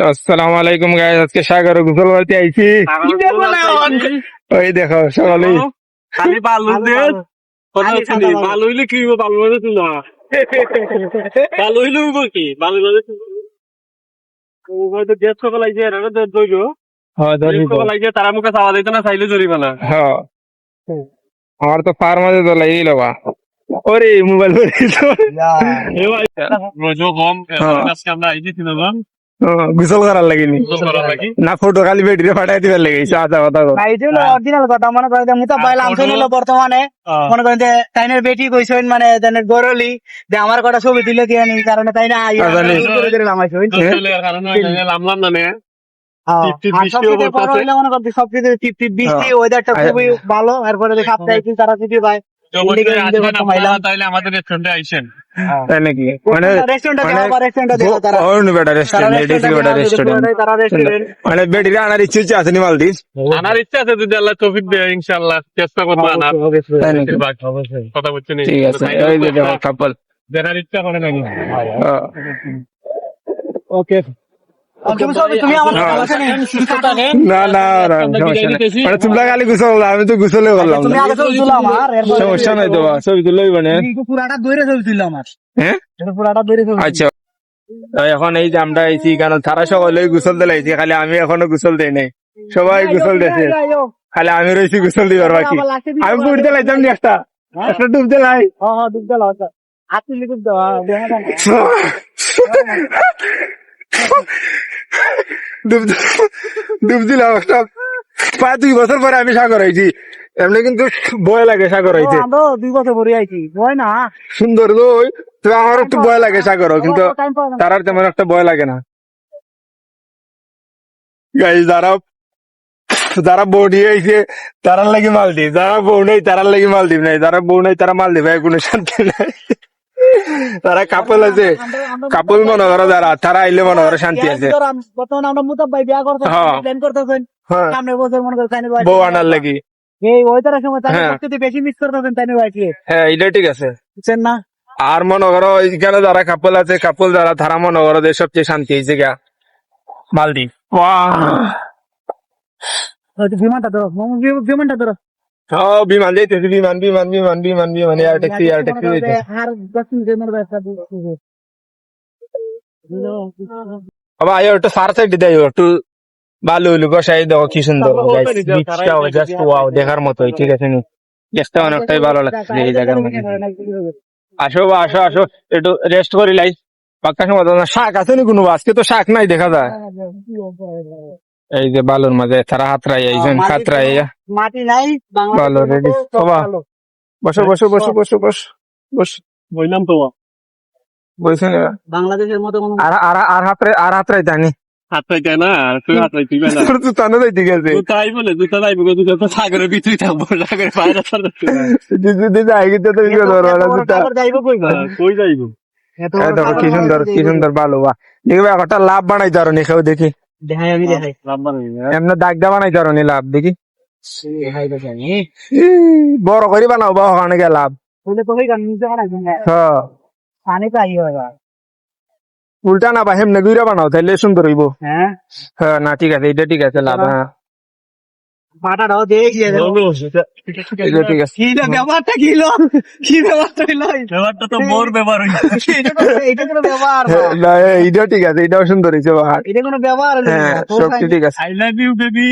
আসসালামু আলাইকুম গাইস, আজকে সাগর গোসল করতে আইছি। ওই দেখো সকালে খালি বালুদের কথা হচ্ছে নি। বালু হইলে কি হইব? বালু বাজে না। বালু হইলে হইব কি? বালু বাজে হয়তো দেড় সকাল আইছে এরা দইল আইছে তারা মুখে চাওয়া দিত না, চাইলে জরিমানা। হ্যাঁ আমার তো পার মাঝে তো লাগি লবা। ওরে মোবাইল রোজও কম আজকে আমরা আইছি তিনজন গোসল করার লাগেনি গোসল করার লাগি। না, ফটো খালি বেটিরে পাঠাই দিবার লেগেছে। আচ্ছা কথা কও। অরিজিনাল কথা মনে করেন যে মুতাব্বাই লামছেন হলো বর্তমানে মনে করেন যে তাইনের বেটি কইছেন মানে তাইনের গরলি যে আমার কটা ছবি তুলে দিয়ে নি কারণে তাই না লামলাম না নে সবকিছু টিপ বৃষ্টি ওয়েদারটা খুবই ভালো। এরপরে সপ্তাহে তারা যদি ভাই তাইলে আমাদের রেস্টুরেন্টে আইসেন। তাই নাকি? মানে মানে বেটিরে আনার ইচ্ছে আছে নি মালদ্বীপ? আনার ইচ্ছা আছে যদি আল্লাহ তৌফিক দেয়, ইনশাআল্লাহ চেষ্টা করবো আনার। কথা বলছেন ঠিক আছে, ওই যে দেখো কাপল দেখার ইচ্ছা করে নাকি? ওকে তুমি আমার না না মানে তোমরা খালি গোসল, আমি তো গোসলে করলাম তুমি আগে ছবি তুলো আমার সমস্যা নাই তো, ছবি তুললেই মানে পুরাটা দৌড়ে ছবি তুলো আমার হ্যাঁ পুরাটা দৌড়ে ছবি। আচ্ছা তো এখন এই যে আমরা আইছি কারণ তারা সকলে গোসল দিলাইছি, খালি আমি এখনো গোসল দেই নাই। সবাই গোসল দিয়েছে, খালি আমি রয়েছি গোসল দিবার বাকি। আমি বুট দিলাইতাম নি একটা ডুব দিলাই। ডুব দিল হাতি ডুব দেওয়া ডুব দিলাম একটা। 2 বছর পরে আমি সাগর হয়েছি, এমনি কিন্তু ভয় লাগে সাগর হয়েছে। 2 বছর পরে আইছি ভয় না, সুন্দর তো আমার একটু ভয় লাগে সাগর, কিন্তু তার আর তেমন একটা ভয় লাগে না। গাইস যারা বউ নিয়ে আইছে তারার লাগি মালদ্বীপ, যারা বউ নেই তারার লাগি মালদ্বীপ নাই, যারা বউ নেই তারা মালদ্বীপ কোনো শান্তি নাই। তারা কাপল আছে, কাপল মনে করো যারা, তারা আইলে মনে করো শান্তি আছে। বর্তমানে আমরা মুতাব্বাই বিয়া করতেছি, প্ল্যান করতেছেন সামনের বছর মনে করেন বউ আনার লাগি এই ওয়েদারের সময় তাই সবচেয়ে বেশি মিস করতেছেন তাই ওয়াইফকে। হ্যাঁ এটা ঠিক আছে, বুঝছেন না? আর মনে করো এখানে যারা কাপল আছে, কাপল যারা, তারা মনে করো যে সবচেয়ে শান্তি হয়েছে গা মালদ্বীপ। বিমানটা ধরো, বিমানটা ধরো। বিমান যাইতেছে, বিমান বিমান বিমান বিমান বিমান এয়ার ট্যাক্সি এয়ার ট্যাক্সি আর 10 মিনিটের মধ্যে ব্যবসা বাবা আয়ো একটু ফার সাইড দেয়, একটু ভালো হইলো বসাই দেখো কি সুন্দর জাস্ট ওয়াও, দেখার মতোই। ঠিক আছে নি, দেখতে অনেকটাই ভালো লাগছে এই জায়গার মধ্যে। আসো বা আসো আসো, একটু রেস্ট করি লাই। পাক্কা সময় শাক আছে নি কোনো? আজকে তো শাক নাই দেখা যায়। এই যে বালুর মাঝে তারা হাতরাই আইছেন, খাতরাই মাটি নাই ভালো রেডি। বাবা বসো বসো বসো বসো বসো বস বললাম তো বলছেন বাংলাদেশের মতো আর হাতরাই জানি হাত পাইতে না, তুই হাত পাইতে না, তো তানো যাইতে গেছে। তাই বলে দুটা যাইব, দুটা তো সাগরের ভিতরে থাকবো, সাগরের বাইরে কই যাইব? দেখো কি সুন্দর কি সুন্দর ভালো বা দেখবে একটা লাভ বানাই ধরো নি, কেউ দেখি দেখাই আমি দেখাই এমনি দাগ দা বানাই ধরো নি লাভ দেখি বড় করে বানাও বা ওখানে গিয়ে লাভ। পানি পাই উল্টা না বা হেমনে গুইরা বানাও, তাইলে সুন্দর হইব। হ্যাঁ হ্যাঁ না ঠিক আছে, এটা ঠিক আছে লাভ। হ্যাঁ পাটাটাও দেখি ঠিক আছে। কি ব্যাপারটা কিলো কি ব্যাপারটা হইলো ব্যাপারটা তো মোর ব্যাপার হইছে। এটা কোনো ব্যাপার না, এইটাও ঠিক আছে, এটাও সুন্দর হয়েছে। এটা কোনো ব্যাপার হ্যাঁ সব ঠিক আছে। I love you baby.